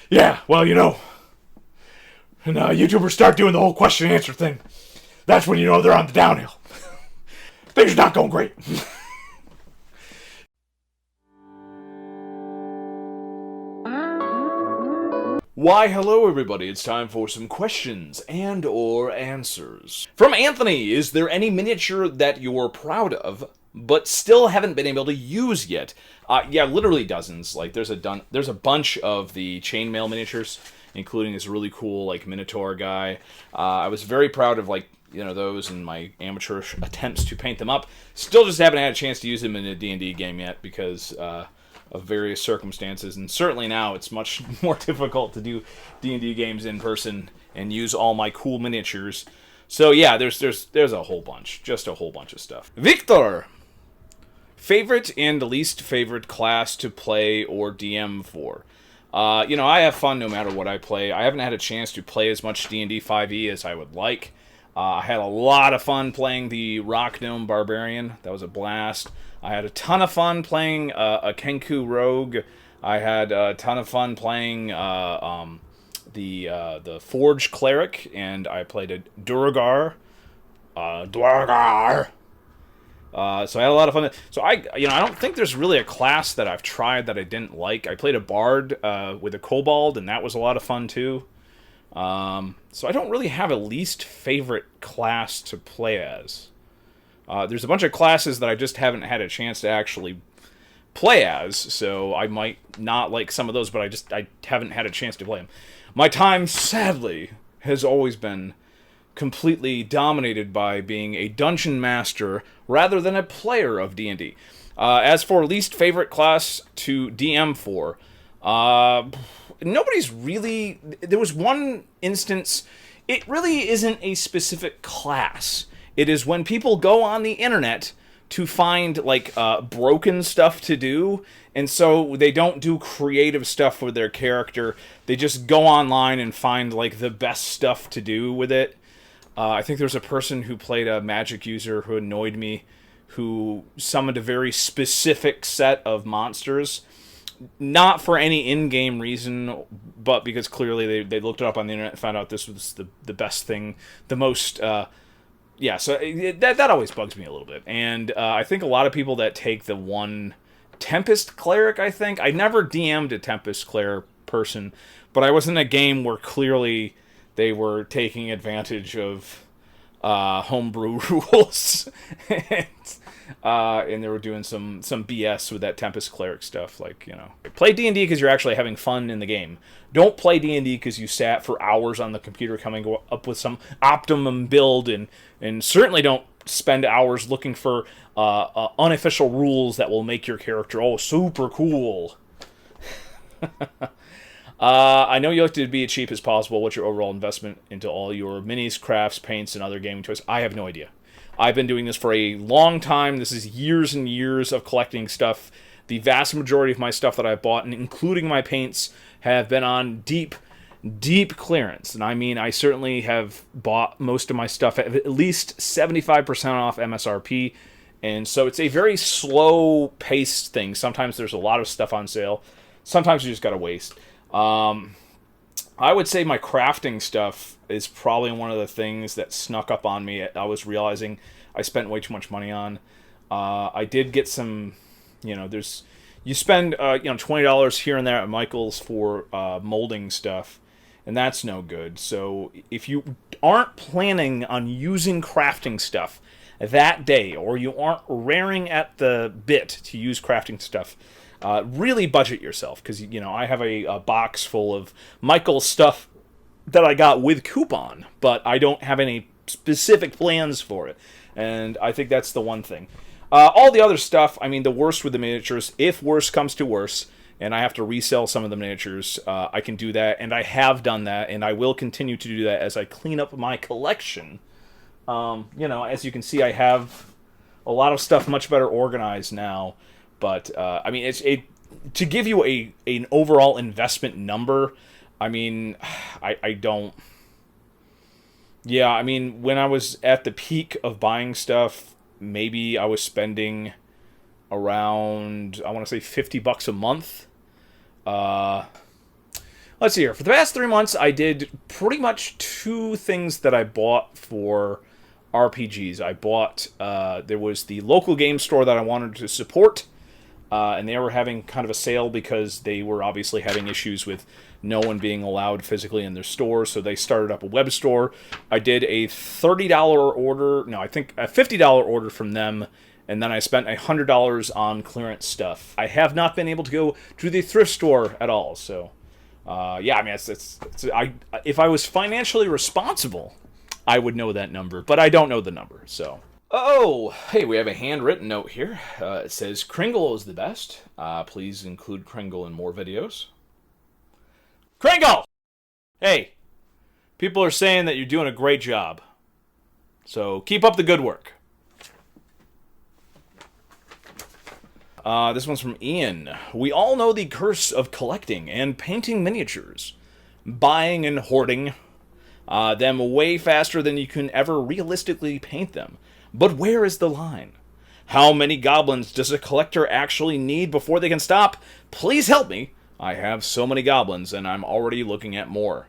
Yeah, well, when YouTubers start doing the whole question and answer thing, that's when you know they're on the downhill. Things are not going great. Why, hello everybody, it's time for some questions and or answers. From Anthony, is there any miniature that you're proud of, but still haven't been able to use yet? Yeah, literally dozens. Like, there's a bunch of the chainmail miniatures, including this really cool, like, Minotaur guy. I was very proud of, like, those in my amateurish attempts to paint them up. Still just haven't had a chance to use them in a D&D game yet, because, of various circumstances, and certainly now it's much more difficult to do D&D games in person and use all my cool miniatures. So yeah, there's a whole bunch, just a whole bunch of stuff. Victor, favorite and least favorite class to play or DM for? I have fun no matter what I play. I haven't had a chance to play as much D&D 5e as I would like. I had a lot of fun playing the Rock Gnome Barbarian. That was a blast. I had a ton of fun playing a Kenku Rogue. I had a ton of fun playing the Forge Cleric, and I played a Durgar. So I had a lot of fun. So I don't think there's really a class that I've tried that I didn't like. I played a Bard with a Kobold, and that was a lot of fun too. So I don't really have a least favorite class to play as. There's a bunch of classes that I just haven't had a chance to actually play as, so I might not like some of those, but I haven't had a chance to play them. My time, sadly, has always been completely dominated by being a dungeon master rather than a player of D&D. As for least favorite class to DM for, nobody's really... There was one instance... It really isn't a specific class. It is when people go on the internet to find, like, broken stuff to do, and so they don't do creative stuff with their character. They just go online and find, like, the best stuff to do with it. I think there's a person who played a magic user who annoyed me, who summoned a very specific set of monsters, not for any in-game reason, but because clearly they looked it up on the internet and found out this was the best thing, the most... Yeah, so that always bugs me a little bit. And I think a lot of people that take the one Tempest Cleric, I never DM'd a Tempest Cleric person, but I was in a game where clearly they were taking advantage of homebrew rules. And they were doing some BS with that Tempest Cleric stuff. Like, play D&D because you're actually having fun in the game. Don't play D&D because you sat for hours on the computer coming up with some optimum build, and certainly don't spend hours looking for unofficial rules that will make your character, super cool. I know you like to be as cheap as possible. What's your overall investment into all your minis, crafts, paints, and other gaming toys? I have no idea. I've been doing this for a long time. This is years and years of collecting stuff. The vast majority of my stuff that I've bought, and including my paints, have been on deep clearance. And I mean, I certainly have bought most of my stuff at least 75% off MSRP. And so it's a very slow-paced thing. Sometimes there's a lot of stuff on sale. Sometimes you just gotta waste. I would say my crafting stuff is probably one of the things that snuck up on me. I was realizing I spent way too much money on. I did get some, you spend, $20 here and there at Michael's for molding stuff, and that's no good. So if you aren't planning on using crafting stuff that day, or you aren't raring at the bit to use crafting stuff, really budget yourself, because I have a box full of Michael's stuff that I got with coupon, but I don't have any specific plans for it, and I think that's the one thing. All the other stuff, I mean, the worst with the miniatures, if worse comes to worse, and I have to resell some of the miniatures, I can do that, and I have done that, and I will continue to do that as I clean up my collection. As you can see, I have a lot of stuff much better organized now. But, I mean, to give you an overall investment number, I mean, I don't... Yeah, I mean, when I was at the peak of buying stuff, maybe I was spending around, I want to say $50 a month. Let's see here. For the past 3 months, I did pretty much two things that I bought for RPGs. I bought, there was the local game store that I wanted to support, and they were having kind of a sale because they were obviously having issues with no one being allowed physically in their store, so they started up a web store. I did a $30 order, no, I think a $50 order from them, and then I spent $100 on clearance stuff. I have not been able to go to the thrift store at all, so yeah, I mean, if I was financially responsible, I would know that number, but I don't know the number, so. Oh, hey, we have a handwritten note here. It says, Kringle is the best. Please include Kringle in more videos. Kringle! Hey, people are saying that you're doing a great job. So keep up the good work. This one's from Ian. We all know the curse of collecting and painting miniatures. Buying and hoarding them way faster than you can ever realistically paint them. But where is the line? How many goblins does a collector actually need before they can stop? Please help me. I have so many goblins, and I'm already looking at more.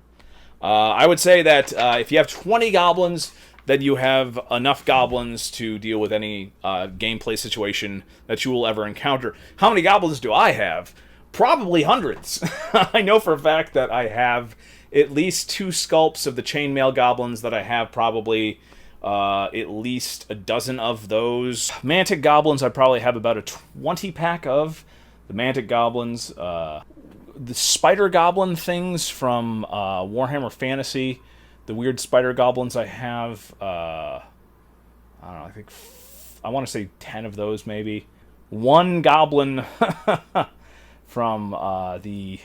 I would say that if you have 20 goblins, then you have enough goblins to deal with any gameplay situation that you will ever encounter. How many goblins do I have? Probably hundreds. I know for a fact that I have at least 2 sculpts of the chainmail goblins that I have probably at least a dozen of those. Mantic goblins I probably have about a 20 pack of. The mantic goblins. The spider goblin things from Warhammer Fantasy. The weird spider goblins I have. I don't know, I think I want to say 10 of those maybe. 1 goblin from the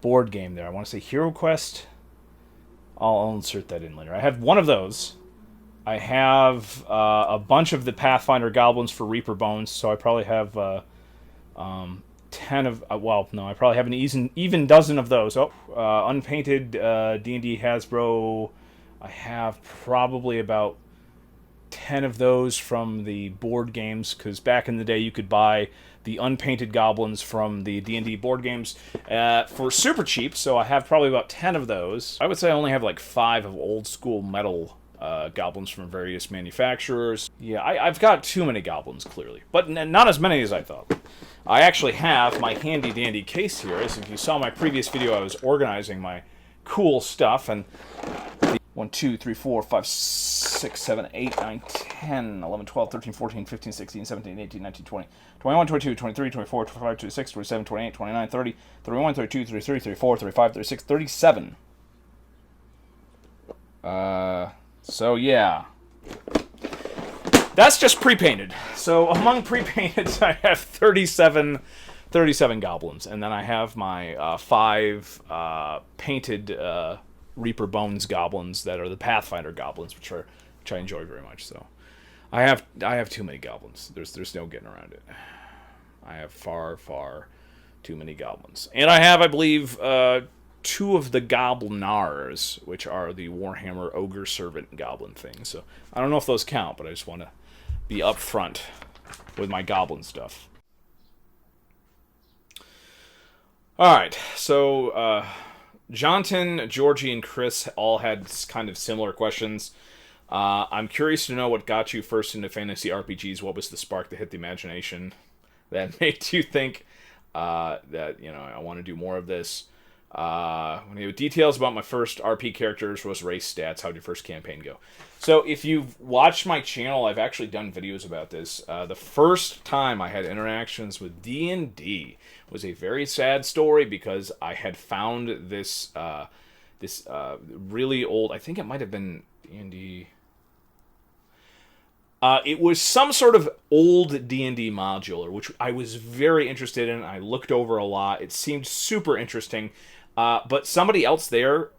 board game there. I want to say Hero Quest. I'll insert that in later. I have 1 of those. I have a bunch of the Pathfinder goblins for Reaper Bones, so I probably have 10 of... well, no, I probably have an even dozen of those. Oh, unpainted D&D Hasbro. I have probably about 10 of those from the board games, because back in the day you could buy the unpainted goblins from the D&D board games for super cheap, so I have probably about 10 of those. I would say I only have like 5 of old school metal goblins from various manufacturers. Yeah, I've got too many goblins, clearly, but not as many as I thought. I actually have my handy dandy case here. As if you saw my previous video, I was organizing my cool stuff, and 1, 2, 3, 4, 5, 6, 7, 8, 9, 10, 11, 12, 13, 14, 15, 16, 17, 18, 19, 20, 21, 22, 23, 24, 25, 26, 27, 28, 29, 30, 31, 32, 33, 34, 35, 36, 37. So yeah. That's just pre-painted. So among pre-painted, I have 37 goblins. And then I have my 5 painted Reaper Bones goblins that are the Pathfinder goblins, which I enjoy very much. So I have too many goblins. There's no getting around it. I have far too many goblins. And I have, I believe, 2 of the Goblinars, which are the Warhammer Ogre Servant Goblin things. So I don't know if those count, but I just want to be upfront with my goblin stuff. Alright, so Jonathan, Georgie, and Chris all had kind of similar questions. I'm curious to know what got you first into fantasy RPGs. What was the spark that hit the imagination that made you think that, you know, I want to do more of this? Details about my first RP characters, was race stats, how did your first campaign go? So if you've watched my channel, I've actually done videos about this. The first time I had interactions with D&D was a very sad story, because I had found this really old, I think it might have been D&D. It was some sort of old D&D module, which I was very interested in. I looked over a lot. It seemed super interesting. But somebody else there,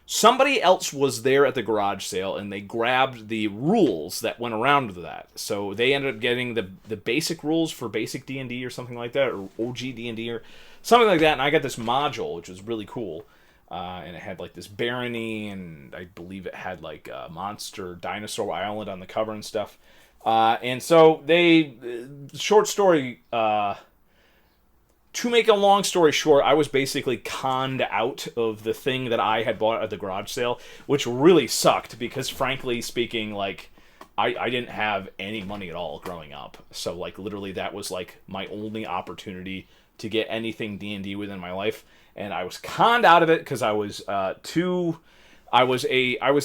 somebody else was there at the garage sale, and they grabbed the rules that went around with that. So they ended up getting the basic rules for basic D&D or something like that, or OG D&D or something like that. And I got this module, which was really cool. And it had like this barony, and I believe it had like a monster dinosaur island on the cover and stuff. And so short story, to make a long story short, I was basically conned out of the thing that I had bought at the garage sale, which really sucked because, frankly speaking, like, I didn't have any money at all growing up. So, like, literally that was, like, my only opportunity to get anything D&D within my life. And I was conned out of it because I was I was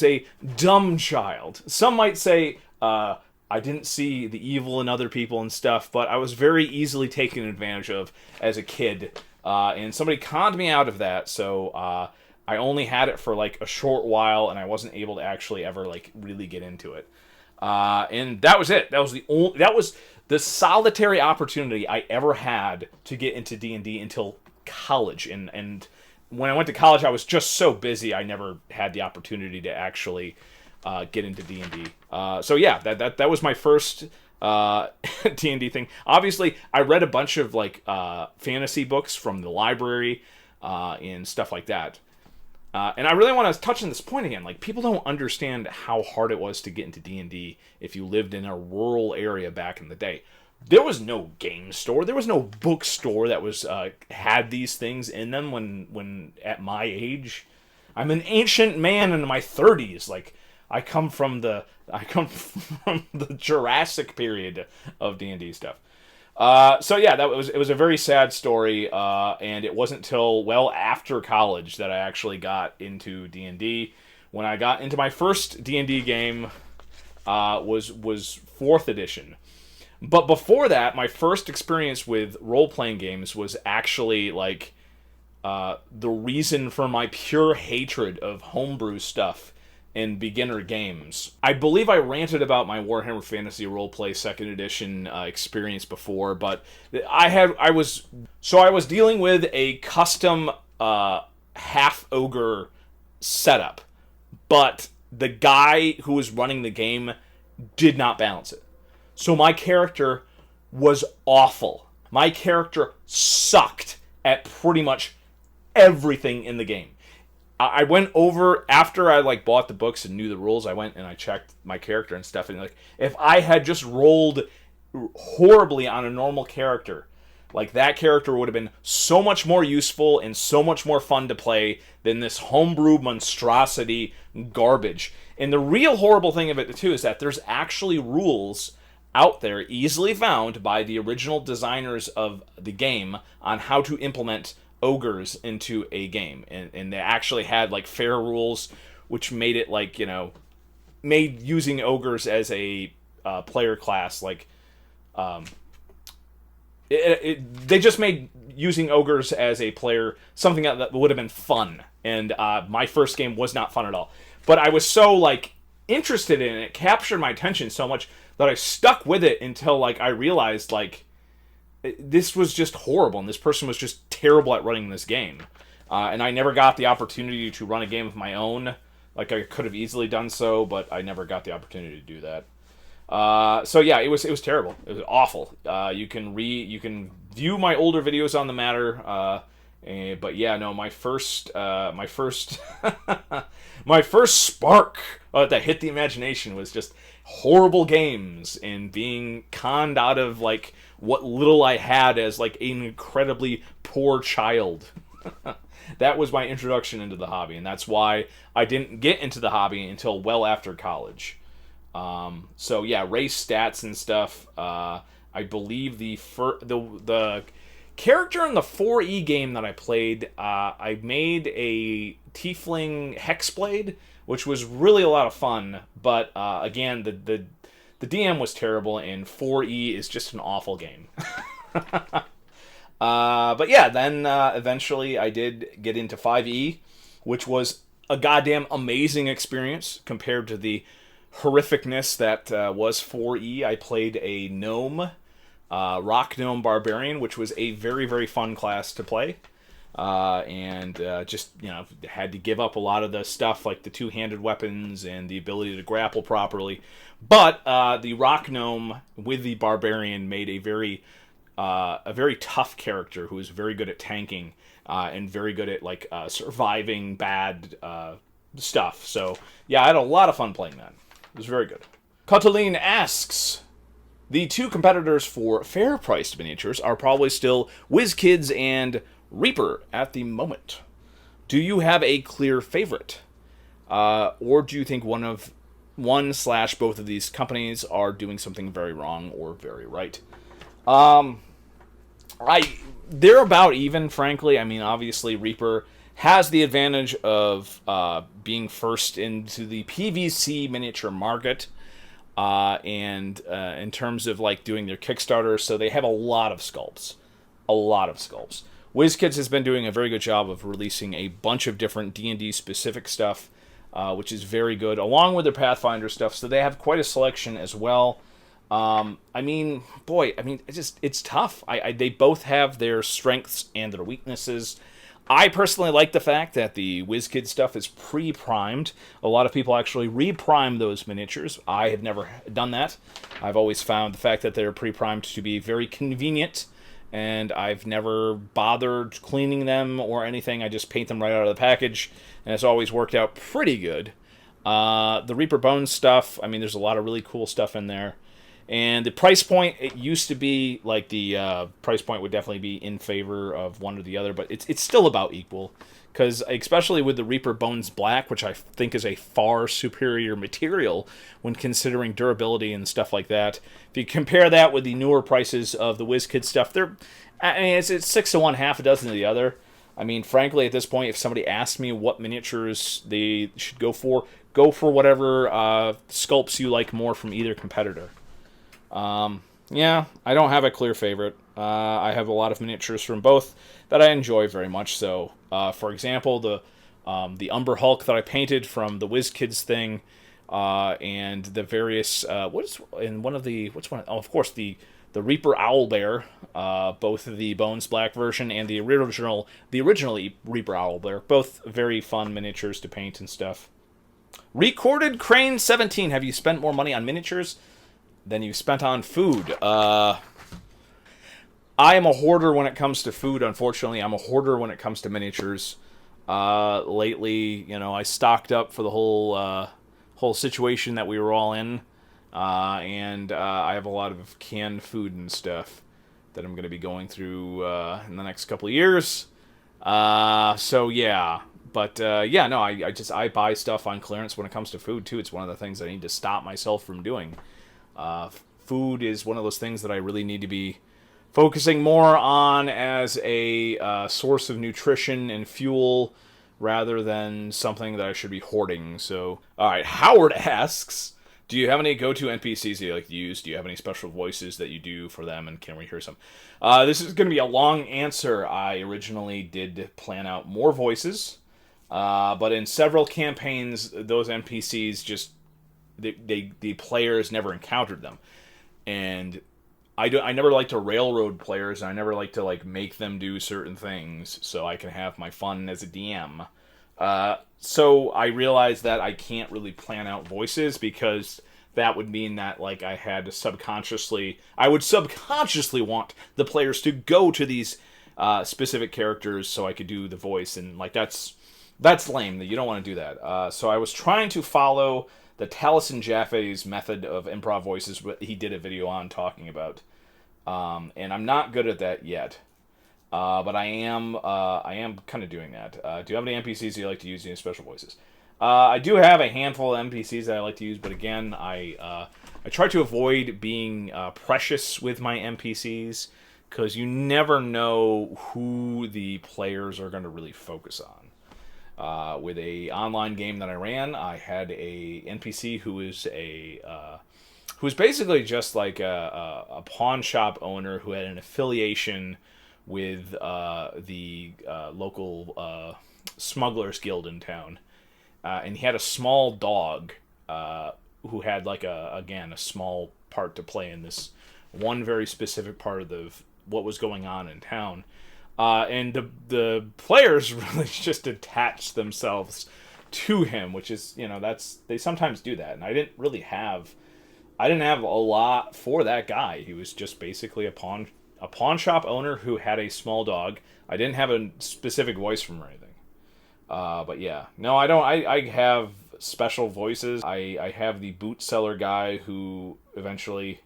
a dumb child. Some might say I didn't see the evil in other people and stuff, but I was very easily taken advantage of as a kid. And somebody conned me out of that, so I only had it for, like, a short while, and I wasn't able to actually ever, like, really get into it. And that was it. That was the solitary opportunity I ever had to get into D&D until college. And when I went to college, I was just so busy, I never had the opportunity to actually get into D&D. So yeah, that was my first D&D thing. Obviously, I read a bunch of, like, fantasy books from the library and stuff like that. And I really want to touch on this point again. Like, people don't understand how hard it was to get into D&D if you lived in a rural area back in the day. There was no game store. There was no bookstore that was had these things in them when at my age. I'm an ancient man in my 30s. Like, I come from the Jurassic period of D&D stuff. So yeah, it was a very sad story, and it wasn't till well after college that I actually got into D&D. When I got into my first D&D game, was 4th edition. But before that, my first experience with role-playing games was actually, like, the reason for my pure hatred of homebrew stuff in beginner games. I believe I ranted about my Warhammer Fantasy Roleplay 2nd edition experience before, but I was dealing with a custom half ogre setup, but the guy who was running the game did not balance it. So my character was awful. My character sucked at pretty much everything in the game. I went over, after I, like, bought the books and knew the rules, I went and I checked my character and stuff, and, like, if I had just rolled horribly on a normal character, like, that character would have been so much more useful and so much more fun to play than this homebrew monstrosity garbage. And the real horrible thing of it, too, is that there's actually rules out there, easily found by the original designers of the game, on how to implement ogres into a game. And they actually had, like, fair rules, which made it, like, you know, made using ogres as a player class, like, they just made using ogres as a player something that would have been fun. And my first game was not fun at all. But I was so, like, interested in it, it captured my attention so much that I stuck with it until, like, I realized, like, this was just horrible, and this person was just terrible at running this game. And I never got the opportunity to run a game of my own. Like, I could have easily done so, but I never got the opportunity to do that. So yeah, it was terrible. It was awful. You can view my older videos on the matter. But yeah, no, my first my first spark that hit the imagination was just horrible games and being conned out of, like, what little I had as, like, an incredibly poor child. That was my introduction into the hobby, and that's why I didn't get into the hobby until well after college. So yeah, race stats and stuff. I believe the character in the 4E game that I played, I made a tiefling hexblade, which was really a lot of fun. But again, the DM was terrible, and 4E is just an awful game. But yeah, then eventually I did get into 5E, which was a goddamn amazing experience compared to the horrificness that was 4E. I played a gnome, rock gnome barbarian, which was a very, very fun class to play. And just, you know, had to give up a lot of the stuff like the two-handed weapons and the ability to grapple properly. But the rock gnome with the barbarian made a very tough character who was very good at tanking and very good at, like, surviving bad stuff. So yeah, I had a lot of fun playing that. It was very good. Cataline asks, The two competitors for fair-priced miniatures are probably still WizKids and Reaper at the moment. Do you have a clear favorite? Or do you think one/both of these companies are doing something very wrong or very right? They're about even, frankly. I mean, obviously, Reaper has the advantage of being first into the PVC miniature market, and in terms of like doing their Kickstarter, so they have a lot of sculpts, WizKids has been doing a very good job of releasing a bunch of different D&D specific stuff, which is very good, along with their Pathfinder stuff. So they have quite a selection as well. It's tough. They both have their strengths and their weaknesses. I personally like the fact that the WizKid stuff is pre-primed. A lot of people actually re-prime those miniatures. I have never done that. I've always found the fact that they're pre-primed to be very convenient, and I've never bothered cleaning them or anything. I just paint them right out of the package, and it's always worked out pretty good. The Reaper Bones stuff, I mean, there's a lot of really cool stuff in there. And the price point, it used to be like the price point would definitely be in favor of one or the other, but it's still about equal. Because especially with the Reaper Bones Black, which I think is a far superior material when considering durability and stuff like that. If you compare that with the newer prices of the WizKid stuff, it's 6 to 1, half a dozen to the other. I mean, frankly, at this point, if somebody asked me what miniatures they should go for whatever sculpts you like more from either competitor. I don't have a clear favorite. I have a lot of miniatures from both that I enjoy very much. So, for example, the Umber Hulk that I painted from the WizKids thing, and the various of course the Reaper Owlbear, both the Bones Black version and the originally Reaper Owlbear, both very fun miniatures to paint and stuff. Recorded Crane 17. Have you spent more money on miniatures than you spent on food? I am a hoarder when it comes to food, unfortunately. I'm a hoarder when it comes to miniatures. Lately, I stocked up for the whole situation that we were all in, and I have a lot of canned food and stuff that I'm going to be going through in the next couple of years. I buy stuff on clearance when it comes to food too. It's one of the things I need to stop myself from doing. Food is one of those things that I really need to be focusing more on as a source of nutrition and fuel rather than something that I should be hoarding. So, alright, Howard asks, do you have any go-to NPCs that you like to use? Do you have any special voices that you do for them, and can we hear some? This is going to be a long answer. I originally did plan out more voices, but in several campaigns, those NPCs just the players never encountered them, and I never like to railroad players, and I never like to make them do certain things so I can have my fun as a DM. So I realized that I can't really plan out voices, because that would mean that I would subconsciously want the players to go to these specific characters so I could do the voice, and that's lame. You don't want to do that. So I was trying to follow the Taliesin Jaffe's method of improv voices, what he did a video on talking about. And I'm not good at that yet. But I am kind of doing that. Do you have any NPCs you like to use in special voices? I do have a handful of NPCs that I like to use, but again, I try to avoid being precious with my NPCs, because you never know who the players are going to really focus on. With a online game that I ran, I had a NPC who was basically just like a pawn shop owner who had an affiliation with the local smugglers guild in town, and he had a small dog who had a small part to play in this one very specific part of what was going on in town. And the players really just attached themselves to him, which is, they sometimes do that. And I didn't have a lot for that guy. He was just basically a pawn shop owner who had a small dog. I didn't have a specific voice from him or anything. But yeah, no, I don't. I have special voices. I have the boot seller guy who eventually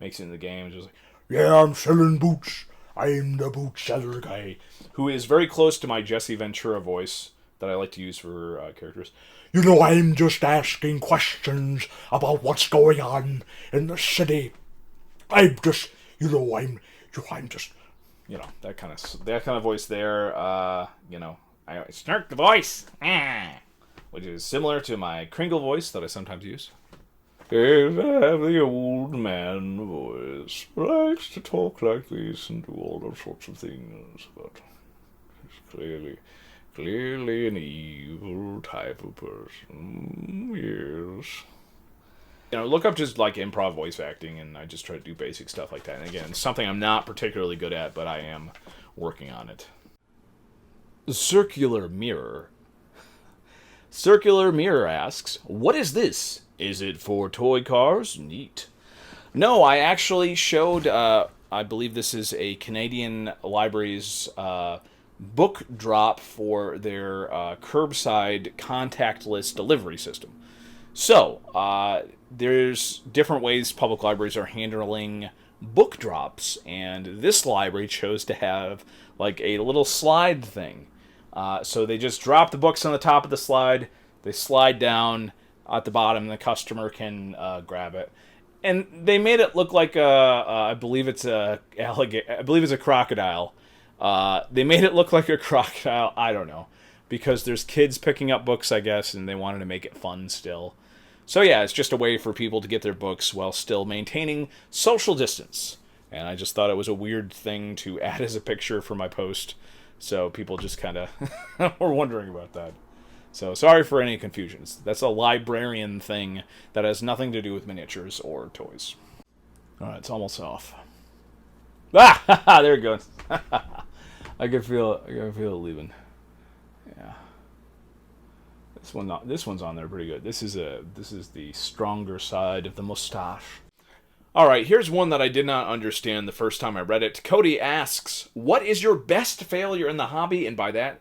makes it in the game. Just like, yeah, I'm selling boots. I'm the boot seller guy. Who is very close to my Jesse Ventura voice that I like to use for characters. You know, I'm just asking questions about what's going on in the city. I'm just, I'm just, that kind of voice there. I snark the voice, which is similar to my Kringle voice that I sometimes use. Yes, I have the old man voice. Likes to talk like this and do all those sorts of things, but he's clearly an evil type of person. Yes. Look up just like improv voice acting, and I just try to do basic stuff like that. And again, it's something I'm not particularly good at, but I am working on it. Circular Mirror. Circular Mirror asks, what is this? Is it for toy cars? Neat. No, I actually showed, I believe this is a Canadian library's book drop for their curbside contactless delivery system. So, there's different ways public libraries are handling book drops, and this library chose to have like a little slide thing. So they just drop the books on the top of the slide, they slide down at the bottom, and the customer can grab it. And they made it look like I believe it's a crocodile. They made it look like a crocodile. I don't know, because there's kids picking up books, I guess, and they wanted to make it fun still. So yeah, it's just a way for people to get their books while still maintaining social distance. And I just thought it was a weird thing to add as a picture for my post. So people just kind of were wondering about that. So sorry for any confusions. That's a librarian thing that has nothing to do with miniatures or toys. All right, it's almost off. Ah, there it goes. I can feel it leaving. Yeah. This one's on there pretty good. This is the stronger side of the mustache. All right, here's one that I did not understand the first time I read it. Cody asks, "What is your best failure in the hobby?" And by that,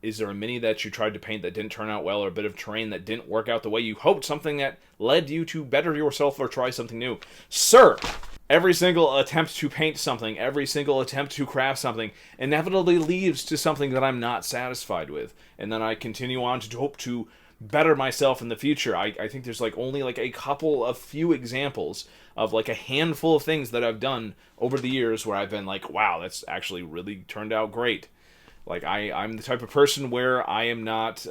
is there a mini that you tried to paint that didn't turn out well, or a bit of terrain that didn't work out the way you hoped, something that led you to better yourself or try something new? Sir, every single attempt to paint something, every single attempt to craft something, inevitably leads to something that I'm not satisfied with. And then I continue on to hope to better myself in the future. I think there's only a few examples of a handful of things that I've done over the years where I've been like, wow, that's actually really turned out great. I'm the type of person where I am not...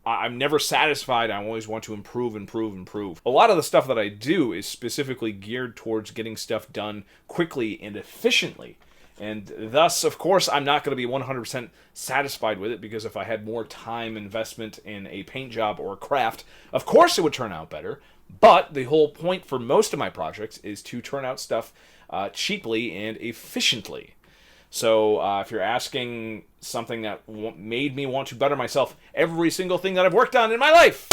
I'm never satisfied. I always want to improve. A lot of the stuff that I do is specifically geared towards getting stuff done quickly and efficiently. And thus, of course, I'm not going to be 100% satisfied with it, because if I had more time investment in a paint job or a craft, of course it would turn out better. But the whole point for most of my projects is to turn out stuff cheaply and efficiently. So if you're asking something that made me want to better myself, every single thing that I've worked on in my life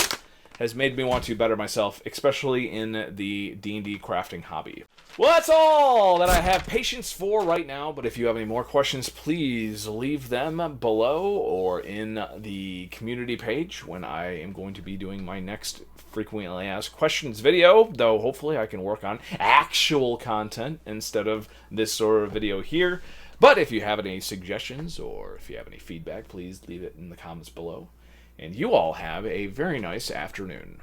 has made me want to better myself, especially in the D&D crafting hobby. Well, that's all that I have patience for right now, but if you have any more questions, please leave them below or in the community page when I am going to be doing my next frequently asked questions video, though hopefully I can work on actual content instead of this sort of video here. But if you have any suggestions or if you have any feedback, please leave it in the comments below. And you all have a very nice afternoon.